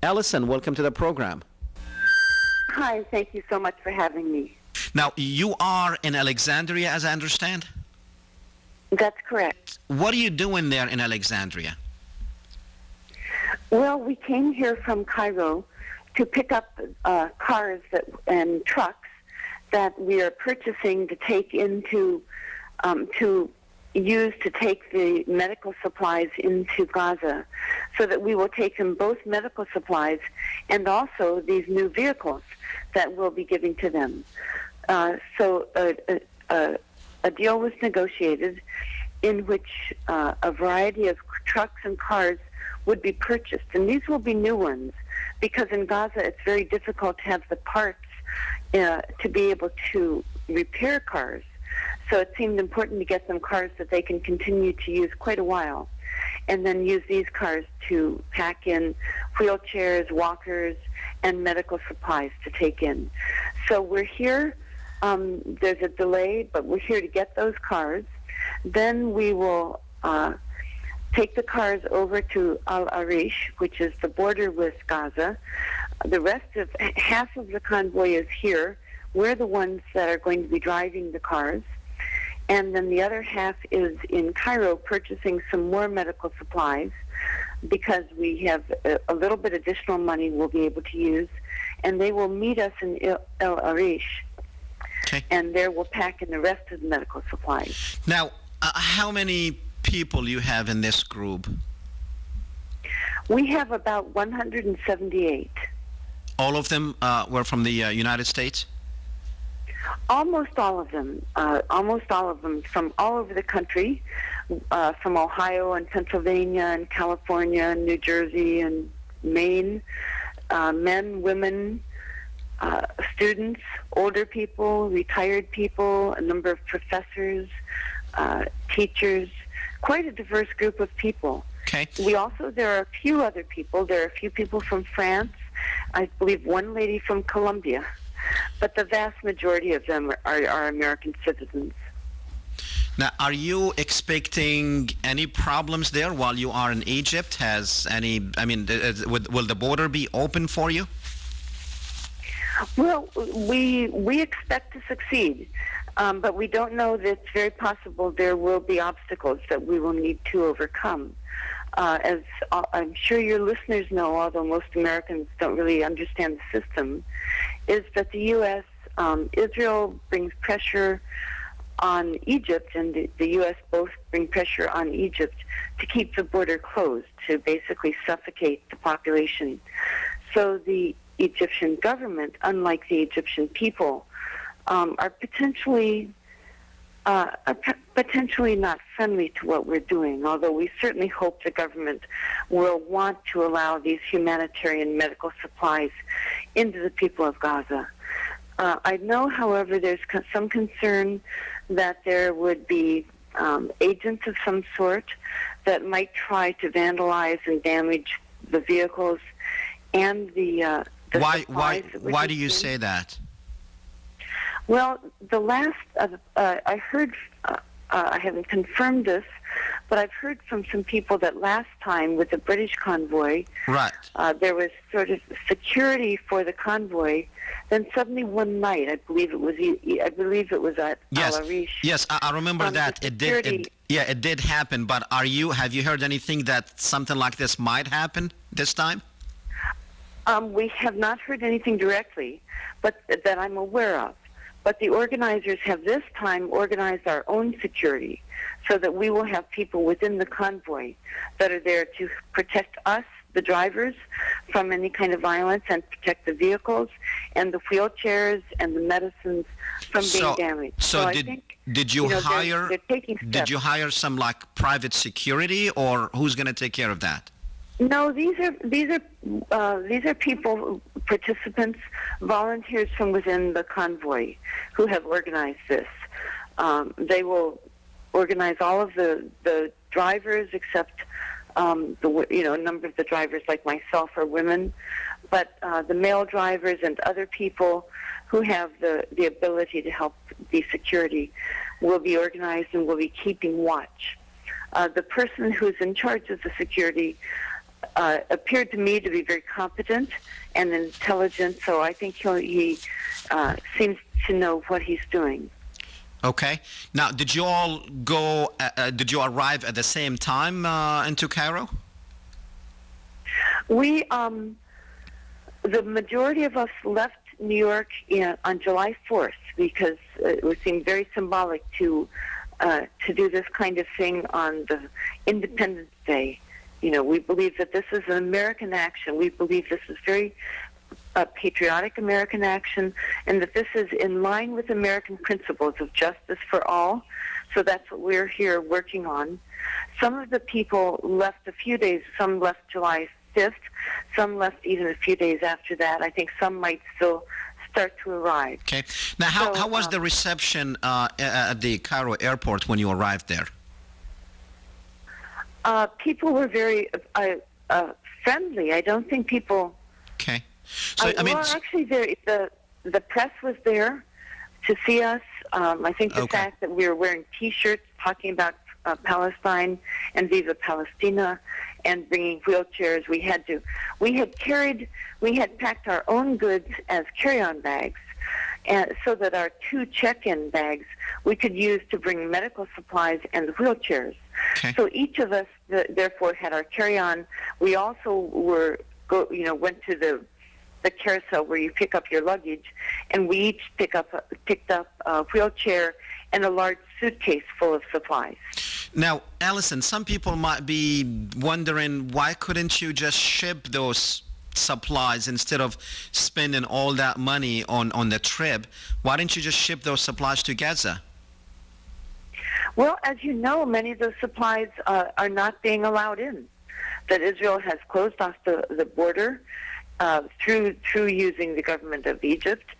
Alison, welcome to the program. Hi, thank you so much for having me. Now, you are in Alexandria, as I understand? That's correct. What are you doing there in Alexandria? Well, we came here from Cairo to pick up cars and trucks that we are purchasing to take into, to use to take the medical supplies into Gaza, so that we will take them both medical supplies and also these new vehicles that we'll be giving to them. So a deal was negotiated in which a variety of trucks and cars would be purchased, and these will be new ones, because in Gaza it's very difficult to have the parts to be able to repair cars. So it seemed important to get them cars that they can continue to use quite a while, and then use these cars to pack in wheelchairs, walkers, and medical supplies to take in. So we're here. There's a delay, but we're here to get those cars. Then we will take the cars over to Al-Arish, which is the border with Gaza. Half of the convoy is here. We're the ones that are going to be driving the cars. And then the other half is in Cairo purchasing some more medical supplies, because we have a little bit additional money we'll be able to use. And they will meet us in Al-Arish. Okay. And there we'll pack in the rest of the medical supplies. Now, how many people you have in this group? We have about 178. All of them were from the United States? Almost all of them from all over the country, from Ohio and Pennsylvania and California and New Jersey and Maine, men, women, students, older people, retired people, a number of professors, teachers, quite a diverse group of people. Okay. There are a few other people. There are a few people from France. I believe one lady from Colombia. But the vast majority of them are American citizens. Now, are you expecting any problems there while you are in Egypt? Will the border be open for you? Well, we expect to succeed, but we don't know that it's very possible there will be obstacles that we will need to overcome. As I'm sure your listeners know, although most Americans don't really understand the system, is that the U.S., Israel brings pressure on Egypt, and the U.S. both bring pressure on Egypt to keep the border closed, to basically suffocate the population. So the Egyptian government, unlike the Egyptian people, are potentially not friendly to what we're doing, although we certainly hope the government will want to allow these humanitarian medical supplies into the people of Gaza. I know, however, there's some concern that there would be agents of some sort that might try to vandalize and damage the vehicles and the Why do you say that? Well, the last I heard, I haven't confirmed this, but I've heard from some people that last time with the British convoy, right, there was sort of security for the convoy. Then suddenly one night, I believe it was at Al-Arish. Yes, I remember that. It did happen. But have you heard anything that something like this might happen this time? We have not heard anything directly, but that I'm aware of. But the organizers have this time organized our own security, so that we will have people within the convoy that are there to protect us, the drivers, from any kind of violence, and protect the vehicles and the wheelchairs and the medicines from being damaged. So did you hire some like private security, or who's going to take care of that? No, these are people, participants, volunteers from within the convoy who have organized this. They will organize all of the drivers, except a number of the drivers like myself are women, but the male drivers and other people who have the ability to help the security will be organized and will be keeping watch. The person who's in charge of the security appeared to me to be very competent and intelligent, so I think he seems to know what he's doing. Okay. Now, did you all go? Did you arrive at the same time into Cairo? We, the majority of us left New York on July 4th because it seemed very symbolic to do this kind of thing on the Independence Day. You know, we believe that this is an American action. We believe this is very patriotic American action, and that this is in line with American principles of justice for all. So that's what we're here working on. Some of the people left a few days. Some left July 5th. Some left even a few days after that. I think some might still start to arrive. Okay. Now, how was the reception at the Cairo airport when you arrived there? People were very friendly. I don't think people... Okay. So, I mean... Well, actually, the press was there to see us. I think the fact that we were wearing T-shirts talking about Palestine and Viva Palestina and bringing wheelchairs, we had packed our own goods as carry-on bags, and so that our 2 check-in bags we could use to bring medical supplies and the wheelchairs. Okay. So each of us, therefore, had our carry-on. We also went to the carousel where you pick up your luggage, and we each picked up a wheelchair and a large suitcase full of supplies. Now, Alison, some people might be wondering, why couldn't you just ship those supplies instead of spending all that money on the trip? Why didn't you just ship those supplies to Gaza? Well, as you know, many of those supplies are not being allowed in. That Israel has closed off the border through using the government of Egypt,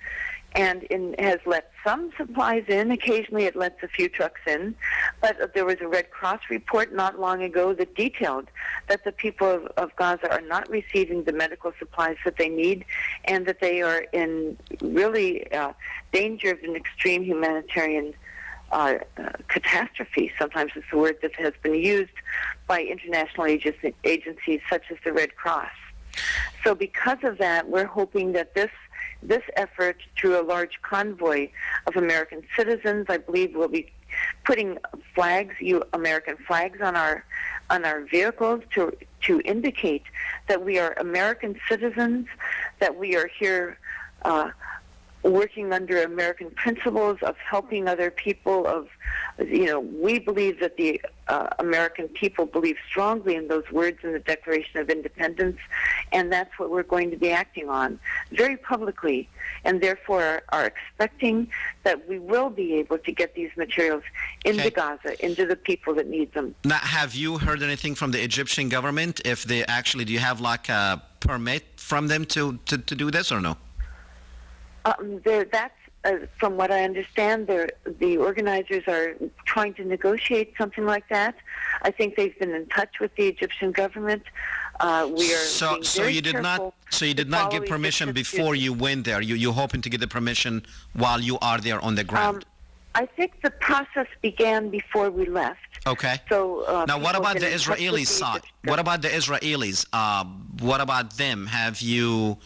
and has let some supplies in. Occasionally it lets a few trucks in. But there was a Red Cross report not long ago that detailed that the people of Gaza are not receiving the medical supplies that they need, and that they are in really danger of an extreme humanitarian catastrophe. Sometimes it's the word that has been used by international agencies such as the Red Cross. So because of that, we're hoping that this effort, through a large convoy of American citizens, I believe will be putting American flags on our vehicles to indicate that we are American citizens, that we are here working under American principles of helping other people. We believe that the American people believe strongly in those words in the Declaration of Independence, and that's what we're going to be acting on very publicly, and therefore are expecting that we will be able to get these materials into Gaza, into the people that need them. Now, have you heard anything from the Egyptian government? If they actually, do you have like a permit from them to do this or no? From what I understand, the organizers are trying to negotiate something like that. I think they've been in touch with the Egyptian government. So you did not get permission before you went there. You're hoping to get the permission while you are there on the ground. I think the process began before we left. Okay. So now, what about the Israeli side? What about the Israelis? What about them? Have you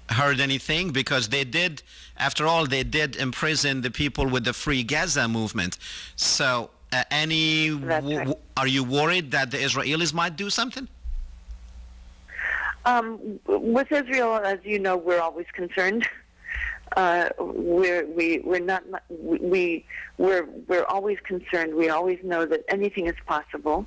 heard anything? Because they did, after all, they did imprison the people with the Free Gaza movement. So are you worried that the Israelis might do something? With Israel, as you know, we're always concerned. We're always concerned. We always know that anything is possible,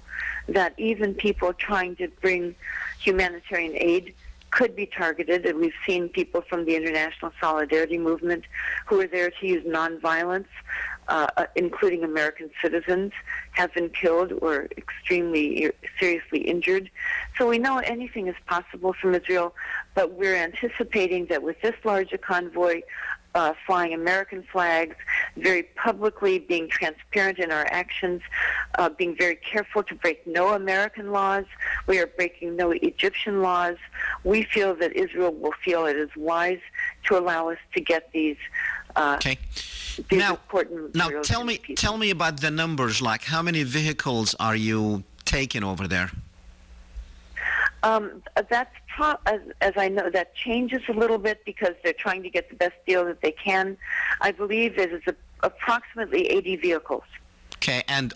that even people trying to bring humanitarian aid could be targeted, and we've seen people from the International Solidarity Movement who are there to use nonviolence, including American citizens, have been killed or extremely seriously injured. So we know anything is possible from Israel, but we're anticipating that with this large a convoy, flying American flags, very publicly being transparent in our actions, being very careful to break no American laws. We are breaking no Egyptian laws. We feel that Israel will feel it is wise to allow us to get these important materials. Now, tell me about the numbers. Like, how many vehicles are you taking over there? That's as I know, that changes a little bit because they're trying to get the best deal that they can. I believe it is approximately 80 vehicles. Okay, and